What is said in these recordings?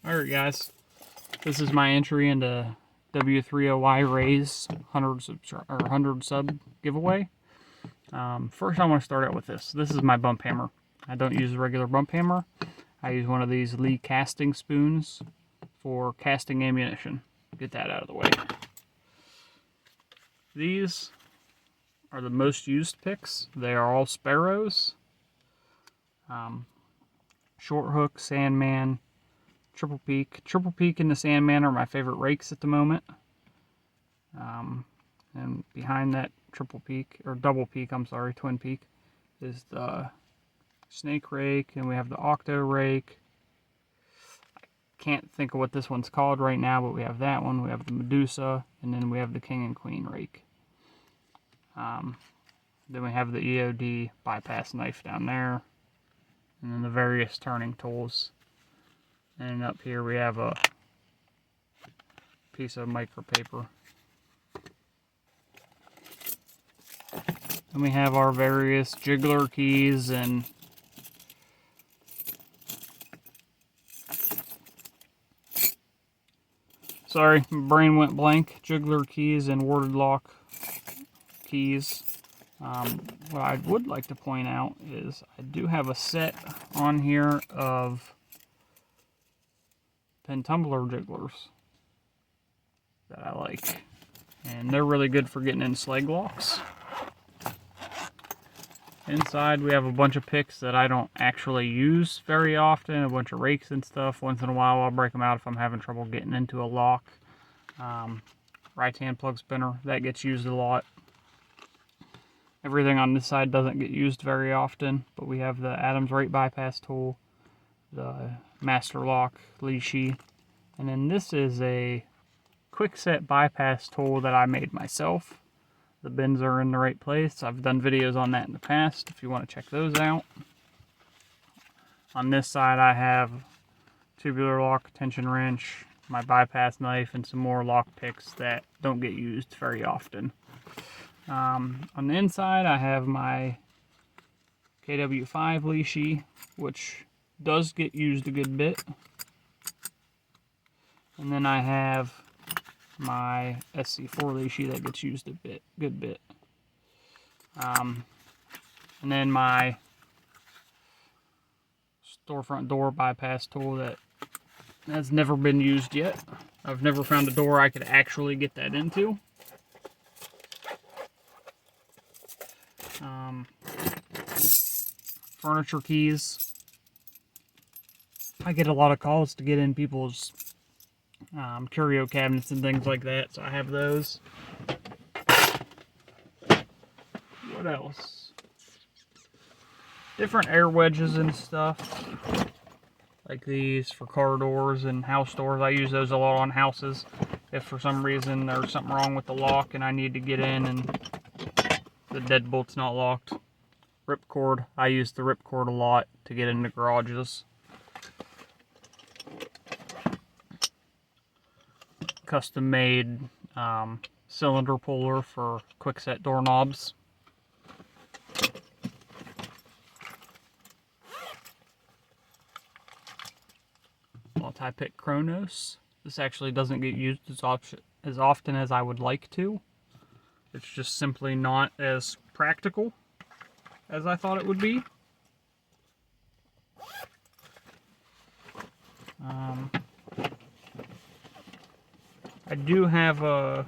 Alright guys, this is my entry into W3OY Ray's 100 sub giveaway. First I want to start out with this. This is my bump hammer. I don't use a regular bump hammer. I use one of these Lee casting spoons for casting ammunition. Get that out of the way. These are the most used picks. They are all Sparrows. Short hook, Sandman, Triple Peak. Triple Peak and the Sandman are my favorite rakes at the moment. And behind that Triple Peak, or Double Peak, I'm sorry, Twin Peak, is the Snake Rake, and we have the Octo Rake. I can't think of what this one's called right now, but we have that one. We have the Medusa, and then we have the King and Queen Rake. Then we have the EOD bypass knife down there, and then the various turning tools. And up here we have a piece of micropaper. And we have our various jiggler keys and sorry, my brain went blank. Jiggler keys and warded lock keys. What I would like to point out is I do have a set on here of pin tumbler jigglers that I like, and they're really good for getting in slag locks. Inside we have a bunch of picks that I don't actually use very often, a bunch of rakes and stuff. Once in a while I'll break them out if I'm having trouble getting into a lock. Right hand plug spinner, that gets used a lot. Everything on this side doesn't get used very often, but we have the Adams rate bypass tool, the master lock leashy, and then this is a quick set bypass tool that I made myself. The bins are in the right place. I've done videos on that in the past if you want to check those out. On this side I have tubular lock, tension wrench, my bypass knife, and some more lock picks that don't get used very often. On the inside I have my KW5 leashy, which does get used a good bit. And then I have my SC4 leashy that gets used a good bit. And then my storefront door bypass tool that has never been used yet. I've never found a door I could actually get that into. Furniture keys. I get a lot of calls to get in people's curio cabinets and things like that, so I have those. What else? Different air wedges and stuff, like these for car doors and house doors. I use those a lot on houses. If for some reason there's something wrong with the lock and I need to get in and the deadbolt's not locked. Ripcord. I use the ripcord a lot to get into garages. Custom made cylinder puller for quick set doorknobs. Multi-pick Chronos. This actually doesn't get used as often as I would like to. It's just simply not as practical as I thought it would be. I do have a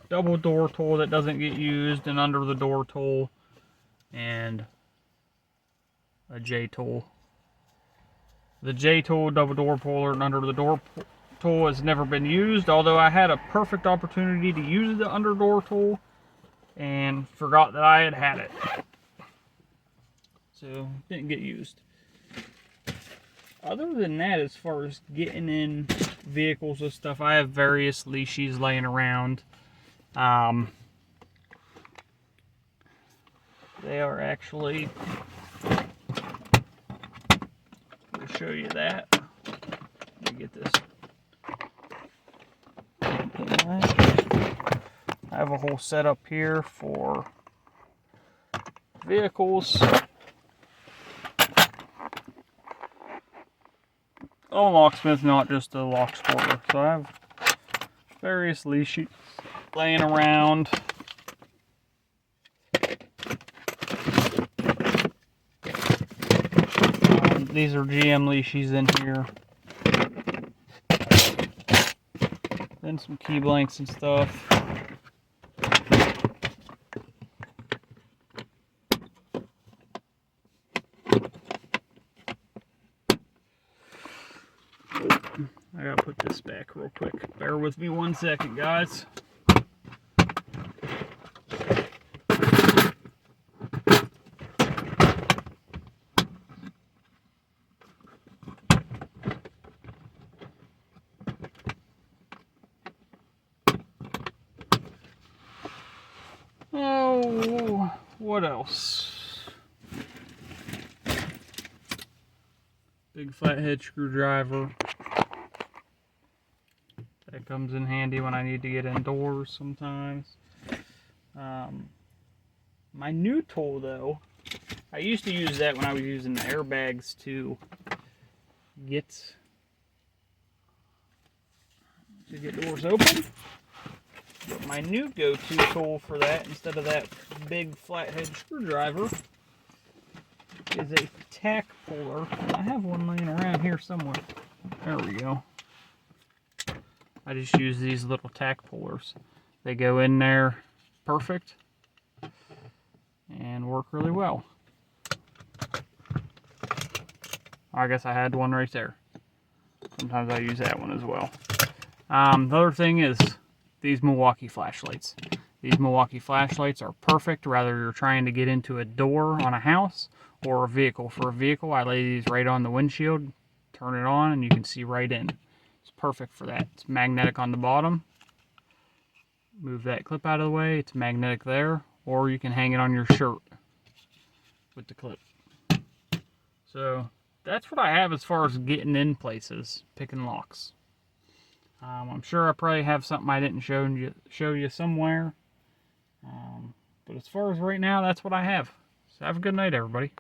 double door tool that doesn't get used, an under the door tool, and a J tool. The J tool, double door puller, and under the door tool has never been used, although I had a perfect opportunity to use the under door tool and forgot that I had it. So, didn't get used. Other than that, as far as getting in vehicles and stuff, I have various leashes laying around. They are actually, I'll show you that. Let me get this. I have a whole setup here for vehicles. a locksmith, not just a lock squirter. So I have various leashes laying around. These are GM leashes in here. Then some key blanks and stuff. I gotta put this back real quick. Bear with me 1 second, guys. Oh, what else? Big flathead screwdriver. That comes in handy when I need to get indoors sometimes. My new tool though, I used to use that when I was using the airbags to get doors open. But my new go-to tool for that, instead of that big flathead screwdriver, is a tack puller. I have one laying around here somewhere. There we go. I just use these little tack pullers. They go in there perfect and work really well. I guess I had one right there. Sometimes I use that one as well. The other thing is these Milwaukee flashlights. These Milwaukee flashlights are perfect whether you're trying to get into a door on a house or a vehicle. For a vehicle, I lay these right on the windshield, turn it on, and you can see right in. It's perfect for that. It's magnetic on the bottom. Move that clip out of the way. It's magnetic there. Or you can hang it on your shirt with the clip. So that's what I have as far as getting in places, picking locks. I'm sure I probably have something I didn't show you somewhere. But as far as right now, that's what I have. So have a good night, everybody.